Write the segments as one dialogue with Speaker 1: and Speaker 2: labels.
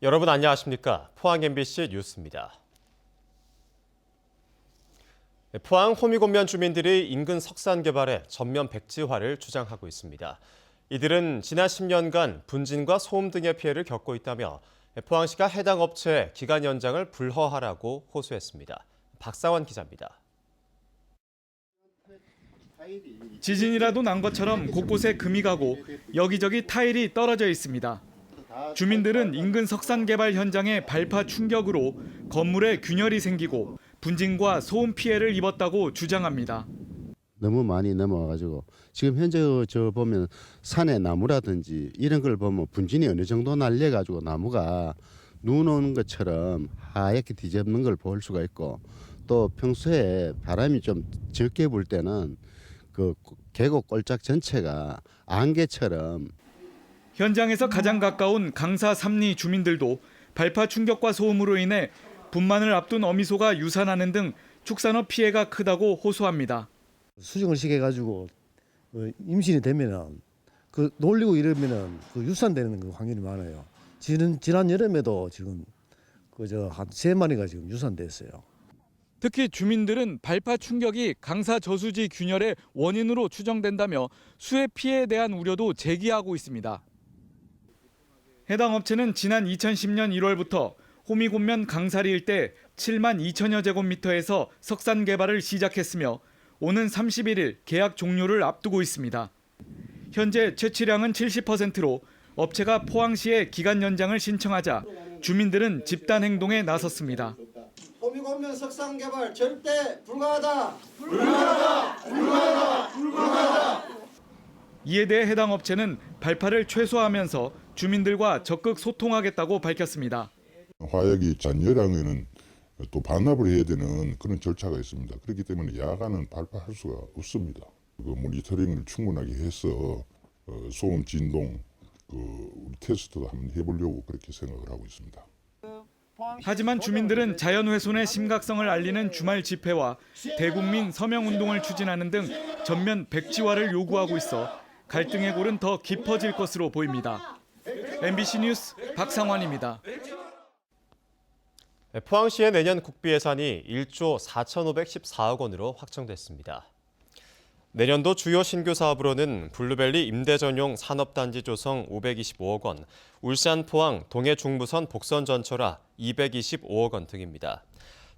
Speaker 1: 여러분 안녕하십니까? 포항 MBC 뉴스입니다. 포항 호미곶면 주민들이 인근 석산 개발에 전면 백지화를 주장하고 있습니다. 이들은 지난 10년간 분진과 소음 등의 피해를 겪고 있다며 포항시가 해당 업체에 기간 연장을 불허하라고 호소했습니다. 박상원 기자입니다.
Speaker 2: 지진이라도 난 것처럼 곳곳에 금이 가고 여기저기 타일이 떨어져 있습니다. 주민들은 인근 석산 개발 현장의 발파 충격으로 건물에 균열이 생기고 분진과 소음 피해를 입었다고 주장합니다.
Speaker 3: 너무 많이 넘어와가지고 지금 현재 저 보면 산에 나무라든지 이런 걸 보면 분진이 어느 정도 날려가지고 나무가 눈 오는 것처럼 하얗게 뒤집는 걸 볼 수가 있고, 또 평소에 바람이 좀 적게 불 때는 그 계곡 꼴짝 전체가 안개처럼.
Speaker 2: 현장에서 가장 가까운 강사 삼리 주민들도 발파 충격과 소음으로 인해 분만을 앞둔 어미소가 유산하는 등 축산업 피해가 크다고 호소합니다.
Speaker 4: 수정을 시켜가지고 임신이 되면은 그 놀리고 이러면은 그 유산되는 그 확률이 많아요. 지난 여름에도 지금 그저 한 3마리가 지금 유산됐어요.
Speaker 2: 특히 주민들은 발파 충격이 강사 저수지 균열의 원인으로 추정된다며 수해 피해에 대한 우려도 제기하고 있습니다. 해당 업체는 지난 2010년 1월부터 호미곶면 강사리 일대 7만 2천여 제곱미터에서 석산 개발을 시작했으며 오는 31일 계약 종료를 앞두고 있습니다. 현재 채취량은 70%로 업체가 포항시에 기간 연장을 신청하자 주민들은 집단 행동에 나섰습니다.
Speaker 5: 호미곶면 석산 개발 절대 불가하다.
Speaker 2: 이에 대해 해당 업체는 발파를 최소화하면서 주민들과 적극 소통하겠다고 밝혔습니다.
Speaker 6: 화약이 잔여량에는 또 반납을 해야 되는 그런 절차가 있습니다. 그렇기 때문에 야간은 발파할 수가 없습니다. 그 모니터링을 충분하게 해서 소음 진동 우리 테스트도 한번 해보려고 그렇게 생각을 하고 있습니다.
Speaker 2: 하지만 주민들은 자연훼손의 심각성을 알리는 주말 집회와 대국민 서명운동을 추진하는 등 전면 백지화를 요구하고 있어 갈등의 골은 더 깊어질 것으로 보입니다. MBC 뉴스 박상원입니다.
Speaker 1: 포항시의 내년 국비 예산이 1조 4,514억 원으로 확정됐습니다. 내년도 주요 신규 사업으로는 블루벨리 임대 전용 산업단지 조성 525억 원, 울산 포항 동해 중부선 복선 전철화 225억 원 등입니다.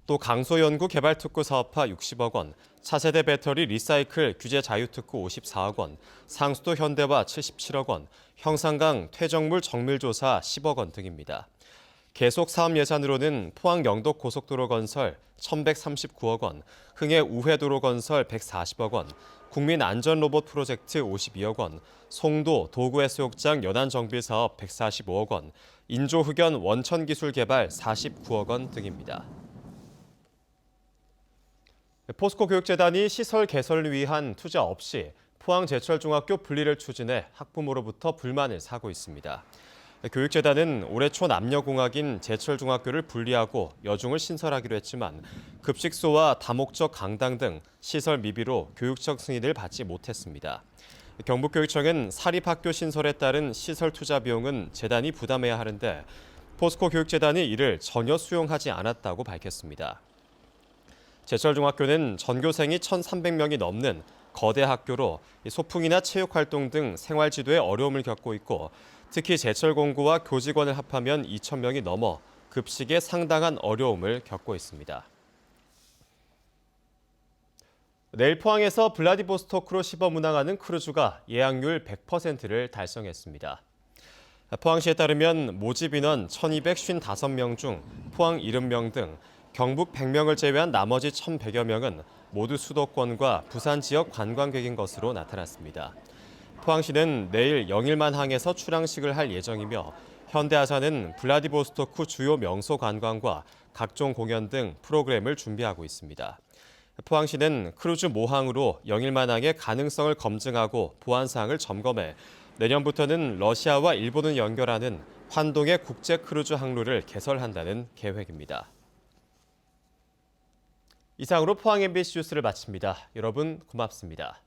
Speaker 1: 또 강소연구 개발특구 사업화 60억 원, 차세대 배터리 리사이클 규제 자유특구 54억 원, 상수도 현대화 77억 원, 형산강 퇴적물 정밀조사 10억 원 등입니다. 계속 사업 예산으로는 포항 영덕 고속도로 건설 1,139억 원, 흥해 우회도로 건설 140억 원, 국민안전로봇 프로젝트 52억 원, 송도 도구해수욕장 연안정비사업 145억 원, 인조흑연 원천기술 개발 49억 원 등입니다. 포스코 교육재단이 시설 개설을 위한 투자 없이 포항제철중학교 분리를 추진해 학부모로부터 불만을 사고 있습니다. 교육재단은 올해 초 남녀공학인 제철중학교를 분리하고 여중을 신설하기로 했지만 급식소와 다목적 강당 등 시설 미비로 교육적 승인을 받지 못했습니다. 경북교육청은 사립학교 신설에 따른 시설 투자 비용은 재단이 부담해야 하는데 포스코 교육재단이 이를 전혀 수용하지 않았다고 밝혔습니다. 제철중학교는 전교생이 1,300명이 넘는 거대 학교로 소풍이나 체육활동 등 생활지도에 어려움을 겪고 있고 특히 제철 공구와 교직원을 합하면 2,000명이 넘어 급식에 상당한 어려움을 겪고 있습니다. 내일 포항에서 블라디보스토크로 시범 운항하는 크루즈가 예약률 100%를 달성했습니다. 포항시에 따르면 모집 인원 1,255명 중 포항 70명 등 경북 100명을 제외한 나머지 1,100여 명은 모두 수도권과 부산 지역 관광객인 것으로 나타났습니다. 포항시는 내일 영일만 항에서 출항식을 할 예정이며 현대아사는 블라디보스토크 주요 명소 관광과 각종 공연 등 프로그램을 준비하고 있습니다. 포항시는 크루즈 모항으로 영일만 항의 가능성을 검증하고 보안 사항을 점검해 내년부터는 러시아와 일본을 연결하는 환동의 국제 크루즈 항로를 개설한다는 계획입니다. 이상으로 포항 MBC 뉴스를 마칩니다. 여러분 고맙습니다.